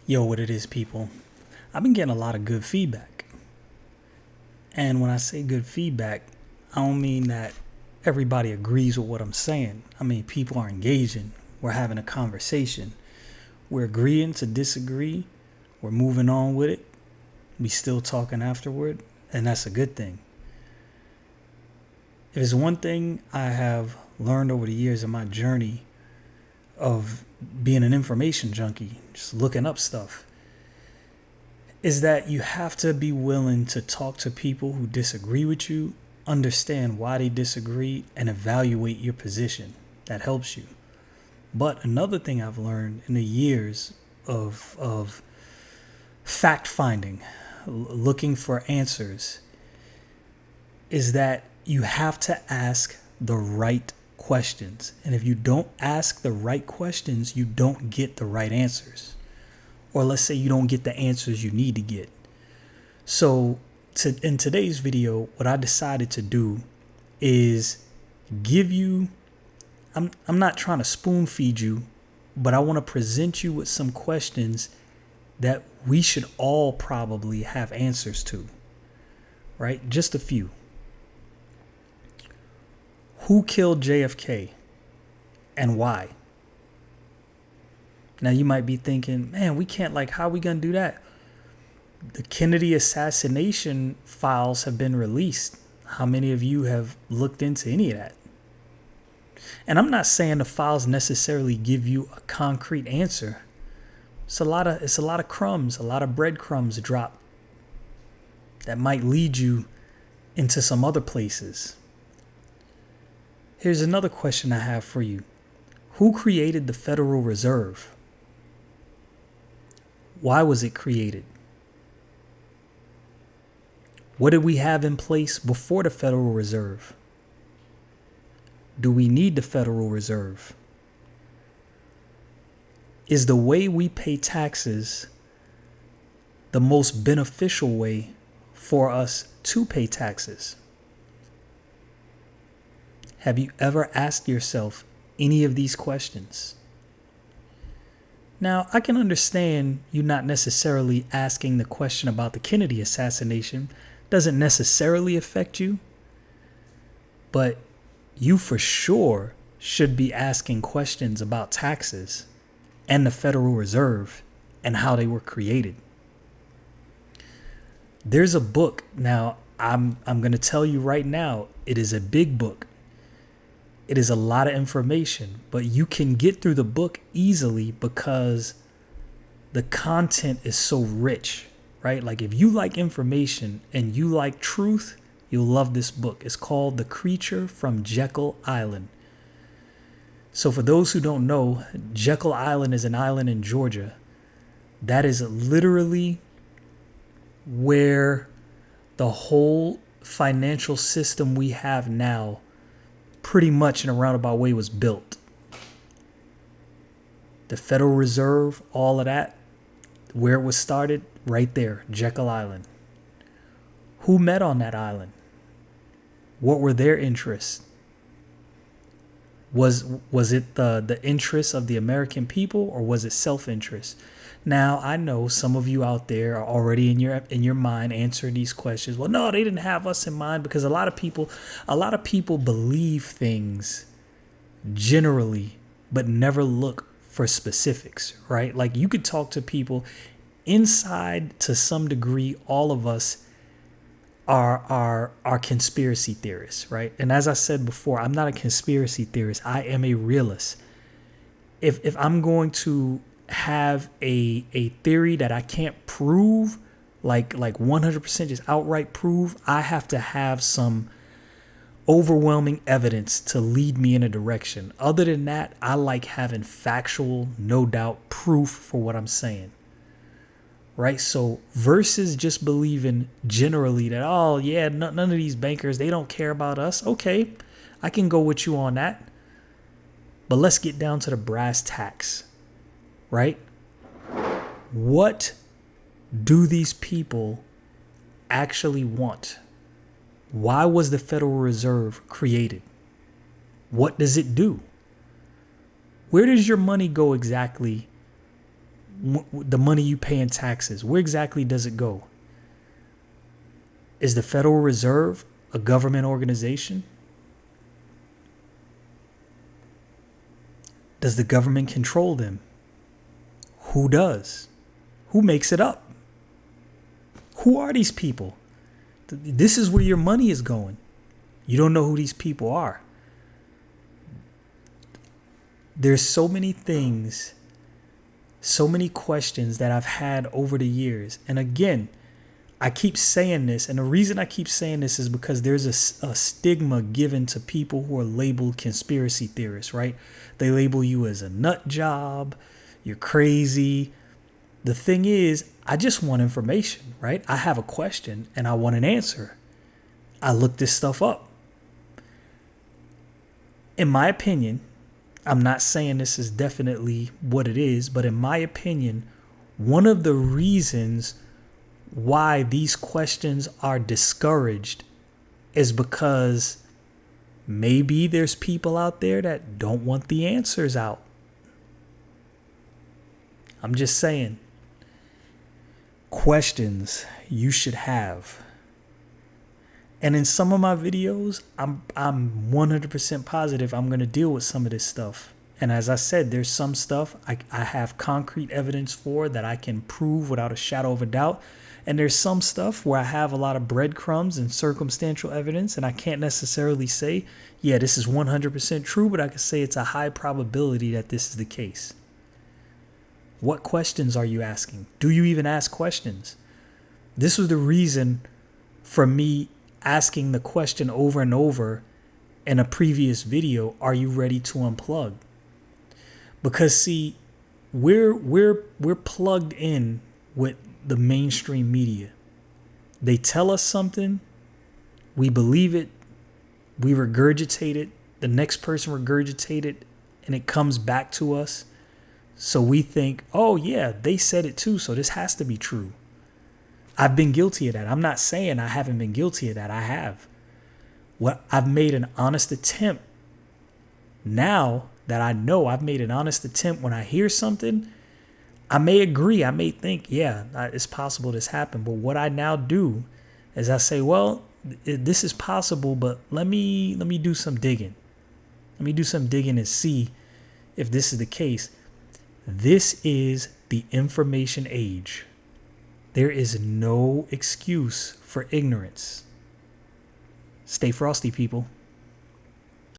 Yo, what it is, people. I've been getting a lot of good feedback. And when I say good feedback, I don't mean that everybody agrees with what I'm saying. I mean, people are engaging. We're having a conversation. We're agreeing to disagree. We're moving on with it. We still talking afterward. And that's a good thing. If there's one thing I have learned over the years of my journey of being an information junkie, just looking up stuff, is that you have to be willing to talk to people who disagree with you, understand why they disagree, and evaluate your position. That helps you. But another thing I've learned in the years of fact finding, looking for answers, is that you have to ask the right questions. And if you don't ask the right questions, you don't get the right answers. Or let's say you don't get the answers you need to get. So in today's video, what I decided to do is give you, I'm not trying to spoon feed you, but I want to present you with some questions that we should all probably have answers to, right? Just a few. Who killed JFK and why? Now you might be thinking, man, we can't, how are we going to do that? The Kennedy assassination files have been released. How many of you have looked into any of that? And I'm not saying the files necessarily give you a concrete answer. It's a lot of crumbs, a lot of breadcrumbs drop that might lead you into some other places. Here's another question I have for you. Who created the Federal Reserve? Why was it created? What did we have in place before the Federal Reserve? Do we need the Federal Reserve? Is the way we pay taxes the most beneficial way for us to pay taxes? Have you ever asked yourself any of these questions? Now, I can understand you not necessarily asking the question about the Kennedy assassination. Doesn't necessarily affect you, but you for sure should be asking questions about taxes and the Federal Reserve and how they were created. There's a book. Now, I'm going to tell you right now, it is a big book. It is a lot of information, but you can get through the book easily because the content is so rich, right? Like if you like information and you like truth, you'll love this book. It's called The Creature from Jekyll Island. So for those who don't know, Jekyll Island is an island in Georgia. That is literally where the whole financial system we have now pretty much in a roundabout way was built. The Federal Reserve, all of that, where it was started, right there, Jekyll Island. Who met on that island? What were their interests? Was it the interests of the American people, or was it self-interest? Now, I know some of you out there are already in your mind answering these questions. Well, no, they didn't have us in mind, because a lot of people believe things generally, but never look for specifics, right? Like you could talk to people inside, to some degree, all of us are conspiracy theorists, right? And as I said before, I'm not a conspiracy theorist. I am a realist. If I'm going to have a theory that I can't prove, like 100% just outright prove, I have to have some overwhelming evidence to lead me in a direction. Other than that, I like having factual, no doubt proof for what I'm saying. Right? So versus just believing generally that, oh yeah, none of these bankers, they don't care about us. Okay, I can go with you on that. But let's get down to the brass tacks. Right? What do these people actually want? Why was the Federal Reserve created? What does it do? Where does your money go exactly the money you pay in taxes, where exactly does it go? Is the Federal Reserve a government organization? Does the government control them? Who does? Who makes it up? Who are these people? This is where your money is going. You don't know who these people are. There's so many things, so many questions that I've had over the years. And again, I keep saying this, and the reason I keep saying this is because there's a stigma given to people who are labeled conspiracy theorists, right? They label you as a nut job, you're crazy. The thing is, I just want information, right? I have a question and I want an answer. I look this stuff up. In my opinion, I'm not saying this is definitely what it is, but in my opinion, one of the reasons why these questions are discouraged is because maybe there's people out there that don't want the answers out. I'm just saying, questions you should have. And in some of my videos, I'm 100% positive I'm going to deal with some of this stuff. And as I said, there's some stuff I have concrete evidence for that I can prove without a shadow of a doubt. And there's some stuff where I have a lot of breadcrumbs and circumstantial evidence, and I can't necessarily say, yeah, this is 100% true, but I can say it's a high probability that this is the case. What questions are you asking? Do you even ask questions? This was the reason for me asking the question over and over in a previous video, are you ready to unplug? Because see, we're plugged in with the mainstream media. They tell us something, we believe it, we regurgitate it, the next person regurgitates it, and it comes back to us. So we think, oh yeah, they said it too, so this has to be true. I've been guilty of that. I'm not saying I haven't been guilty of that. I have. I've made an honest attempt. Now that I know I've made an honest attempt, when I hear something, I may agree. I may think, yeah, it's possible this happened. But what I now do is I say, well, this is possible, but let me do some digging. Let me do some digging and see if this is the case. This is the information age. There is no excuse for ignorance. Stay frosty, people.